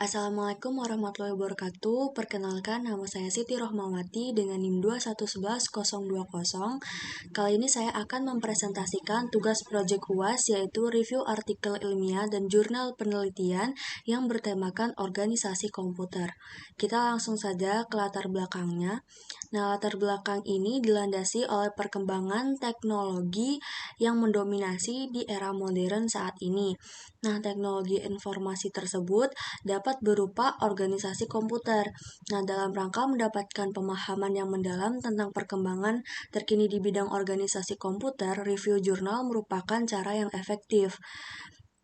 Assalamualaikum warahmatullahi wabarakatuh. Perkenalkan, nama saya Siti Rohmawati dengan NIM 2111020. Kali ini saya akan mempresentasikan tugas proyek UAS, yaitu review artikel ilmiah dan jurnal penelitian yang bertemakan organisasi komputer. Kita langsung saja ke latar belakangnya. Nah, latar belakang ini dilandasi oleh perkembangan teknologi yang mendominasi di era modern saat ini. Nah, teknologi informasi tersebut dapat berupa organisasi komputer. Nah, dalam rangka mendapatkan pemahaman yang mendalam tentang perkembangan terkini di bidang organisasi komputer, review jurnal merupakan cara yang efektif.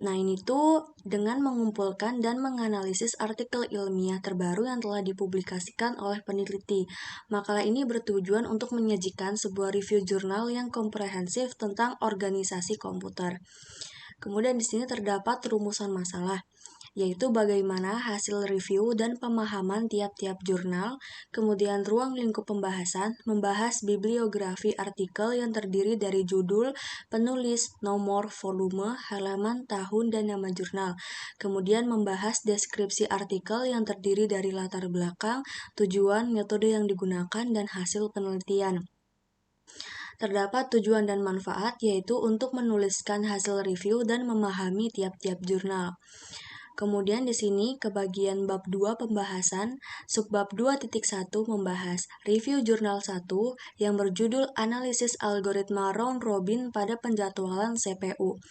Nah, ini tuh dengan mengumpulkan dan menganalisis artikel ilmiah terbaru yang telah dipublikasikan oleh peneliti. Makalah ini bertujuan untuk menyajikan sebuah review jurnal yang komprehensif tentang organisasi komputer. Kemudian di sini terdapat rumusan masalah, yaitu bagaimana hasil review dan pemahaman tiap-tiap jurnal, kemudian ruang lingkup pembahasan, membahas bibliografi artikel yang terdiri dari judul, penulis, nomor, volume, halaman, tahun, dan nama jurnal, kemudian membahas deskripsi artikel yang terdiri dari latar belakang, tujuan, metode yang digunakan, dan hasil penelitian. Terdapat tujuan dan manfaat, yaitu untuk menuliskan hasil review dan memahami tiap-tiap jurnal. Kemudian di sini ke bagian bab 2 pembahasan, subbab 2.1 membahas review jurnal 1 yang berjudul analisis algoritma round robin pada penjadwalan CPU.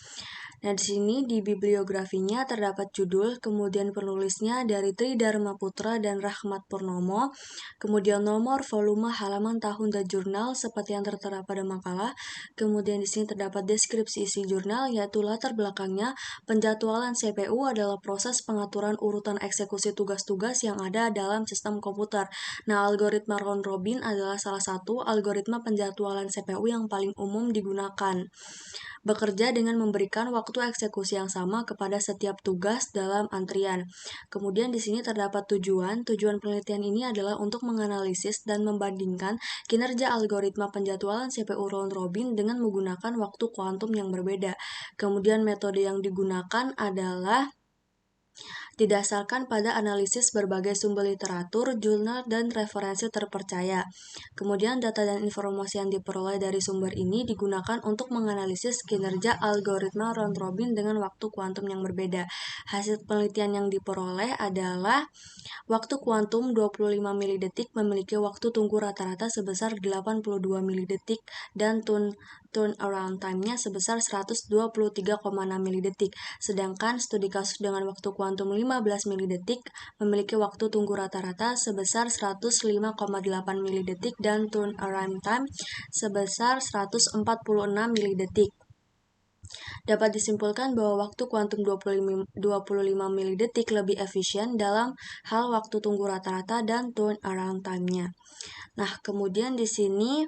Nah, di sini di bibliografinya terdapat judul, kemudian penulisnya dari Tri Dharma Putra dan Rahmat Purnomo, kemudian nomor, volume, halaman, tahun, dan jurnal seperti yang tertera pada makalah. Kemudian di sini terdapat deskripsi isi jurnal, yaitu latar belakangnya. Penjadwalan CPU adalah proses pengaturan urutan eksekusi tugas-tugas yang ada dalam sistem komputer. Nah, algoritma round robin adalah salah satu algoritma penjadwalan CPU yang paling umum digunakan. Bekerja dengan memberikan waktu eksekusi yang sama kepada setiap tugas dalam antrian. Kemudian di sini terdapat tujuan. Tujuan penelitian ini adalah untuk menganalisis dan membandingkan kinerja algoritma penjadwalan CPU round robin dengan menggunakan waktu kuantum yang berbeda. Kemudian metode yang digunakan adalah didasarkan pada analisis berbagai sumber literatur, jurnal, dan referensi terpercaya. Kemudian data dan informasi yang diperoleh dari sumber ini digunakan untuk menganalisis kinerja algoritma round robin dengan waktu kuantum yang berbeda. Hasil penelitian yang diperoleh adalah waktu kuantum 25 milidetik memiliki waktu tunggu rata-rata sebesar 82 milidetik dan turnaround time-nya sebesar 123,6 milidetik. Sedangkan studi kasus dengan waktu kuantum 15 milidetik memiliki waktu tunggu rata-rata sebesar 105,8 milidetik dan turnaround time sebesar 146 milidetik. Dapat disimpulkan bahwa waktu kuantum 25 milidetik lebih efisien dalam hal waktu tunggu rata-rata dan turnaround time-nya. Nah, kemudian di sini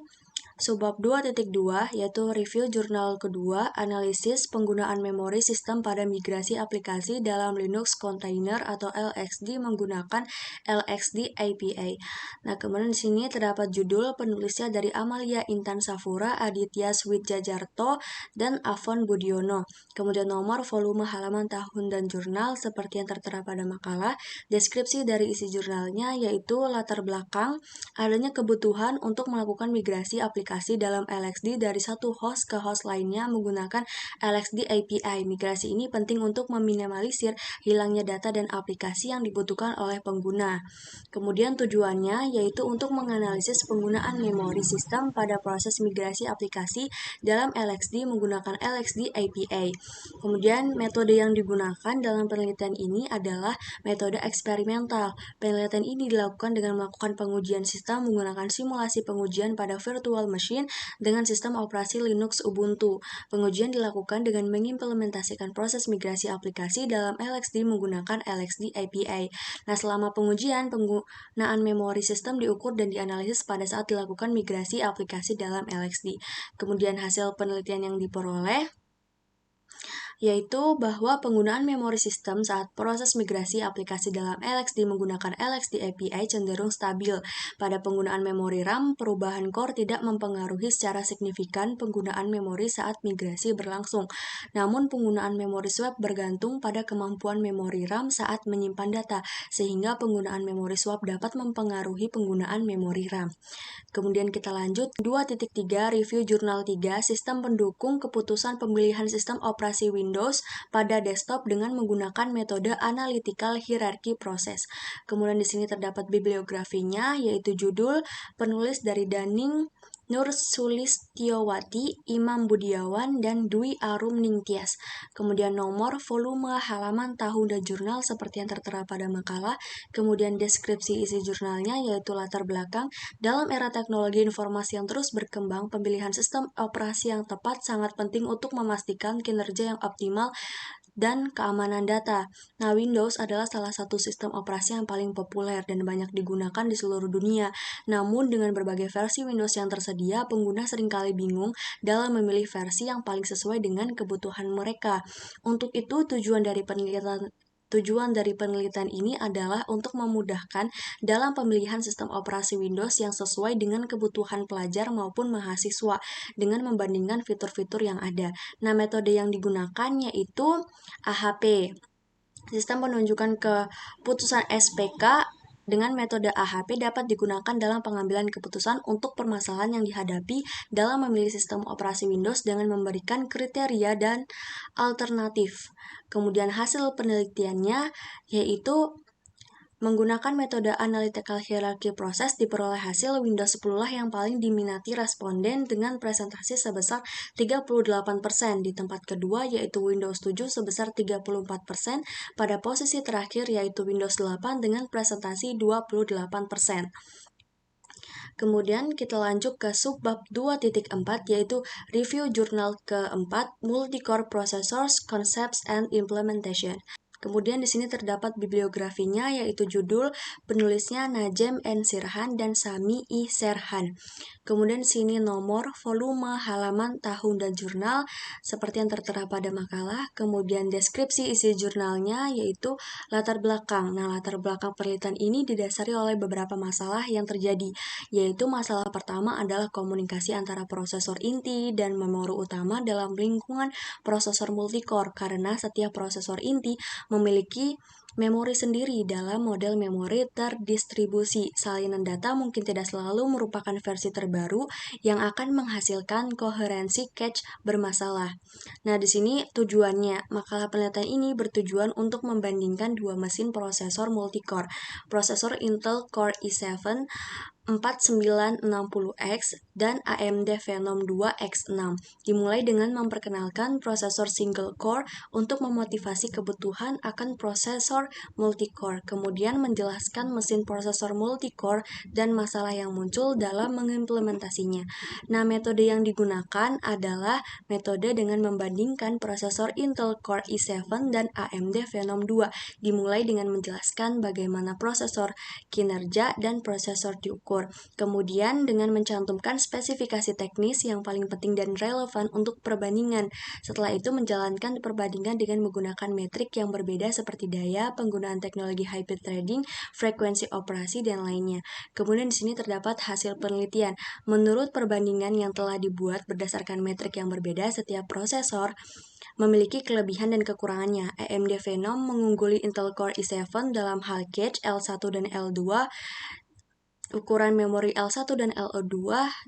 subbab 2.2 yaitu review jurnal kedua, analisis penggunaan memori sistem pada migrasi aplikasi dalam Linux Container atau LXD menggunakan LXD API. Nah, kemudian di sini terdapat judul, penulisnya dari Amalia Intan Safura, Aditya Swijatjarto, dan Avon Budiono. Kemudian nomor, volume, halaman, tahun, dan jurnal seperti yang tertera pada makalah. Deskripsi dari isi jurnalnya yaitu latar belakang adanya kebutuhan untuk melakukan migrasi aplikasi dalam LXD dari satu host ke host lainnya menggunakan LXD API. Migrasi ini penting untuk meminimalisir hilangnya data dan aplikasi yang dibutuhkan oleh pengguna. Kemudian tujuannya yaitu untuk menganalisis penggunaan memori sistem pada proses migrasi aplikasi dalam LXD menggunakan LXD API. Kemudian metode yang digunakan dalam penelitian ini adalah metode eksperimental. Penelitian ini dilakukan dengan melakukan pengujian sistem menggunakan simulasi pengujian pada virtual machine dengan sistem operasi Linux Ubuntu. Pengujian dilakukan dengan mengimplementasikan proses migrasi aplikasi dalam LXD menggunakan LXD API. Nah, selama pengujian, penggunaan memori sistem diukur dan dianalisis pada saat dilakukan migrasi aplikasi dalam LXD. Kemudian hasil penelitian yang diperoleh yaitu bahwa penggunaan memori sistem saat proses migrasi aplikasi dalam LXD menggunakan LXD API cenderung stabil. Pada penggunaan memori RAM, perubahan core tidak mempengaruhi secara signifikan penggunaan memori saat migrasi berlangsung. Namun, penggunaan memori swap bergantung pada kemampuan memori RAM saat menyimpan data, sehingga penggunaan memori swap dapat mempengaruhi penggunaan memori RAM. Kemudian kita lanjut 2.3 review jurnal 3 sistem pendukung keputusan pemilihan sistem operasi Windows pada desktop dengan menggunakan metode analytical hierarchy process. Kemudian di sini terdapat bibliografinya yaitu judul, penulis dari Daning Nur Sulistiyowati, Imam Budiawan, dan Dwi Arum Ningtyas. Kemudian nomor, volume, halaman, tahun, dan jurnal seperti yang tertera pada makalah. Kemudian deskripsi isi jurnalnya yaitu latar belakang. Dalam era teknologi informasi yang terus berkembang, pemilihan sistem operasi yang tepat sangat penting untuk memastikan kinerja yang optimal dan keamanan data. Nah, Windows adalah salah satu sistem operasi yang paling populer dan banyak digunakan di seluruh dunia. Namun, dengan berbagai versi Windows yang tersedia, pengguna seringkali bingung dalam memilih versi yang paling sesuai dengan kebutuhan mereka. Untuk itu, tujuan dari penelitian ini adalah untuk memudahkan dalam pemilihan sistem operasi Windows yang sesuai dengan kebutuhan pelajar maupun mahasiswa dengan membandingkan fitur-fitur yang ada. Nah, metode yang digunakan yaitu AHP, sistem penunjukan keputusan SPK. Dengan metode AHP dapat digunakan dalam pengambilan keputusan untuk permasalahan yang dihadapi dalam memilih sistem operasi Windows dengan memberikan kriteria dan alternatif. Kemudian hasil penelitiannya yaitu menggunakan metode analytical hierarchy process diperoleh hasil Windows 10 lah yang paling diminati responden dengan presentasi sebesar 38%. Di tempat kedua yaitu Windows 7 sebesar 34%. Pada posisi terakhir yaitu Windows 8 dengan presentasi 28%. Kemudian kita lanjut ke subbab 2.4 yaitu review jurnal keempat Multi-Core Processors, Concepts, and Implementation. Kemudian di sini terdapat bibliografinya yaitu judul, penulisnya Najem N. Sirhan dan Sami I. Serhan. Kemudian di sini nomor, volume, halaman, tahun, dan jurnal seperti yang tertera pada makalah. Kemudian deskripsi isi jurnalnya yaitu latar belakang. Nah, latar belakang penelitian ini didasari oleh beberapa masalah yang terjadi, yaitu masalah pertama adalah komunikasi antara prosesor inti dan memori utama dalam lingkungan prosesor multicore karena setiap prosesor inti memiliki memori sendiri dalam model memori terdistribusi. Salinan data mungkin tidak selalu merupakan versi terbaru yang akan menghasilkan koherensi cache bermasalah. Nah, di sini tujuannya, makalah penelitian ini bertujuan untuk membandingkan dua mesin prosesor multicore, prosesor Intel Core i7 4960X dan AMD Phenom 2X6. Dimulai dengan memperkenalkan prosesor single core untuk memotivasi kebutuhan akan prosesor multicore, kemudian menjelaskan mesin prosesor multicore dan masalah yang muncul dalam mengimplementasinya. Nah, metode yang digunakan adalah metode dengan membandingkan prosesor Intel Core i7 dan AMD Phenom 2, dimulai dengan menjelaskan bagaimana prosesor, kinerja, dan prosesor diukur. Kemudian dengan mencantumkan spesifikasi teknis yang paling penting dan relevan untuk perbandingan. Setelah itu menjalankan perbandingan dengan menggunakan metrik yang berbeda seperti daya, penggunaan teknologi hybrid threading, frekuensi operasi, dan lainnya. Kemudian di sini terdapat hasil penelitian. Menurut perbandingan yang telah dibuat berdasarkan metrik yang berbeda, setiap prosesor memiliki kelebihan dan kekurangannya. AMD Phenom mengungguli Intel Core i7 dalam hal cache L1 dan L2, ukuran memori L1 dan L2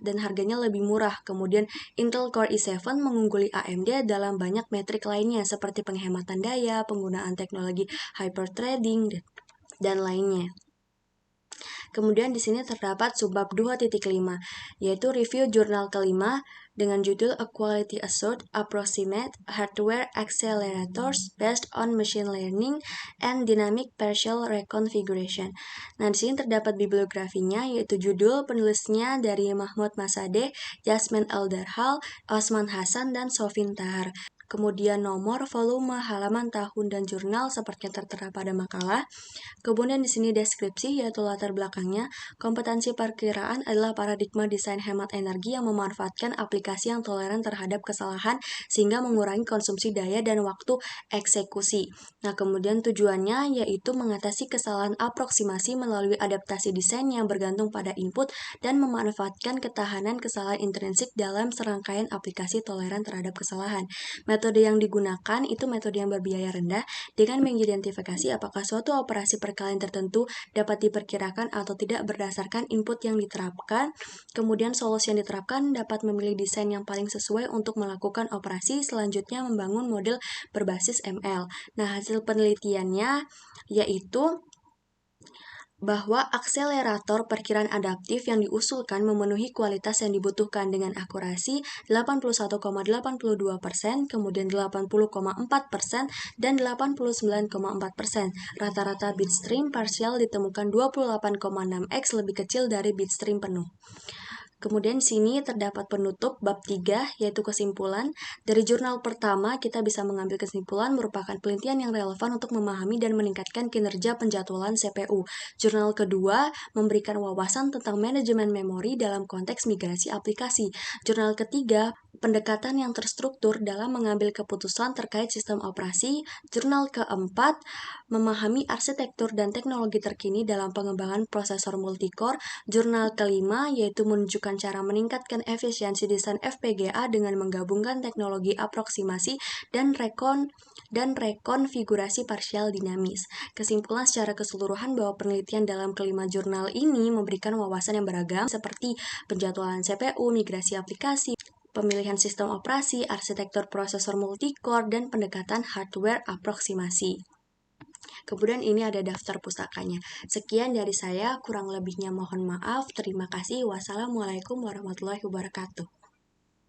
dan harganya lebih murah. Kemudian Intel Core i7 mengungguli AMD dalam banyak metrik lainnya seperti penghematan daya, penggunaan teknologi hyperthreading, dan lainnya. Kemudian di sini terdapat subbab 2.5 yaitu review jurnal kelima dengan judul A Quality Assured Approximate Hardware Accelerators Based on Machine Learning and Dynamic Partial Reconfiguration. Nah, di sini terdapat bibliografinya yaitu judul, penulisnya dari Mahmud Masade, Yasmin Eldarhal, Osman Hasan, dan Sofin Tahar. Kemudian nomor, volume, halaman, tahun, dan jurnal seperti yang tertera pada makalah. Kemudian di sini deskripsi yaitu latar belakangnya. Kompetensi perkiraan adalah paradigma desain hemat energi yang memanfaatkan aplikasi aplikasi yang toleran terhadap kesalahan sehingga mengurangi konsumsi daya dan waktu eksekusi. Nah, kemudian tujuannya yaitu mengatasi kesalahan aproksimasi melalui adaptasi desain yang bergantung pada input dan memanfaatkan ketahanan kesalahan intrinsik dalam serangkaian aplikasi toleran terhadap kesalahan. Metode yang digunakan itu metode yang berbiaya rendah dengan mengidentifikasi apakah suatu operasi perkalian tertentu dapat diperkirakan atau tidak berdasarkan input yang diterapkan. Kemudian solusi yang diterapkan dapat memilih desain yang paling sesuai untuk melakukan operasi, selanjutnya membangun model berbasis ML. Nah, hasil penelitiannya yaitu bahwa akselerator perkiraan adaptif yang diusulkan memenuhi kualitas yang dibutuhkan dengan akurasi 81,82%, kemudian 80,4%, dan 89,4%. Rata-rata bitstream parsial ditemukan 28,6x lebih kecil dari bitstream penuh. Kemudian di sini terdapat penutup bab 3 yaitu kesimpulan. Dari jurnal pertama kita bisa mengambil kesimpulan merupakan penelitian yang relevan untuk memahami dan meningkatkan kinerja penjadwalan CPU. Jurnal kedua memberikan wawasan tentang manajemen memori dalam konteks migrasi aplikasi. Jurnal ketiga pendekatan yang terstruktur dalam mengambil keputusan terkait sistem operasi. Jurnal keempat memahami arsitektur dan teknologi terkini dalam pengembangan prosesor multicore. Jurnal kelima yaitu menunjukkan cara meningkatkan efisiensi desain FPGA dengan menggabungkan teknologi aproksimasi dan rekonfigurasi parsial dinamis. Kesimpulan secara keseluruhan bahwa penelitian dalam kelima jurnal ini memberikan wawasan yang beragam seperti penjadwalan CPU, migrasi aplikasi, pemilihan sistem operasi, arsitektur prosesor multicore, dan pendekatan hardware aproksimasi. Kemudian ini ada daftar pustakanya. Sekian dari saya, kurang lebihnya mohon maaf. Terima kasih. Wassalamualaikum warahmatullahi wabarakatuh.